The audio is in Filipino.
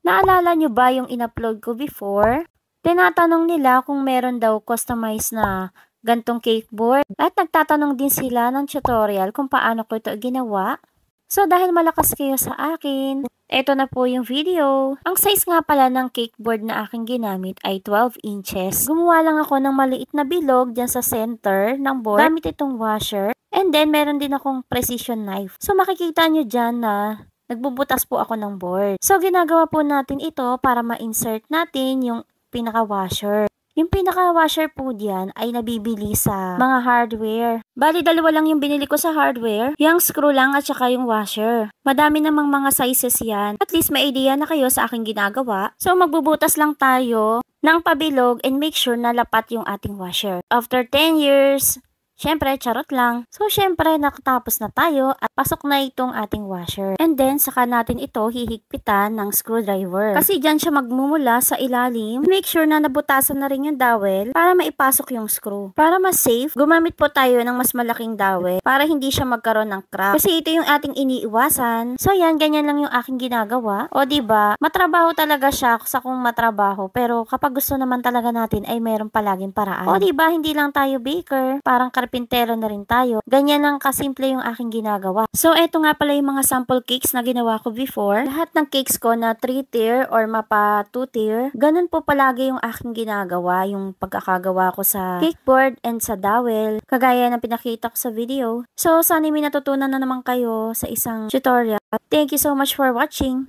Naalala nyo ba yung in-upload ko before? Tinatanong nila kung meron daw customized na gantong cake board. At nagtatanong din sila ng tutorial kung paano ko ito ginawa. So dahil malakas kayo sa akin, eto na po yung video. Ang size nga pala ng cake board na aking ginamit ay 12 inches. Gumawa lang ako ng maliit na bilog dyan sa center ng board gamit itong washer. And then meron din akong precision knife. So makikita nyo dyan na nagbubutas po ako ng board. So, ginagawa po natin ito para ma-insert natin yung pinaka-washer. Yung pinaka-washer po diyan ay nabibili sa mga hardware. Bali, dalawa lang yung binili ko sa hardware. Yung screw lang at saka yung washer. Madami namang mga sizes yan. At least may idea na kayo sa aking ginagawa. So, magbubutas lang tayo ng pabilog and make sure na lapat yung ating washer. After 10 years, syempre, charot lang. So, syempre, nakatapos na tayo at pasok na itong ating washer. And then, saka natin ito hihigpitan ng screwdriver. Kasi dyan siya magmumula sa ilalim. Make sure na nabutasan na rin yung dowel para maipasok yung screw. Para mas safe, gumamit po tayo ng mas malaking dowel para hindi siya magkaroon ng crack. Kasi ito yung ating iniiwasan. So, yan, ganyan lang yung aking ginagawa. O, diba? Matrabaho talaga siya sa kung matrabaho. Pero kapag gusto naman talaga natin ay meron palaging paraan. O, diba? Hindi lang tayo baker. Parang pintero na rin tayo. Ganyan lang kasimple yung aking ginagawa. So, eto nga pala yung mga sample cakes na ginawa ko before. Lahat ng cakes ko na 3-tier or mapa 2-tier, ganun po palagi yung aking ginagawa, yung pagkakagawa ko sa cake board and sa dowel, kagaya ng pinakita ko sa video. So, sana may natutunan na naman kayo sa isang tutorial. Thank you so much for watching.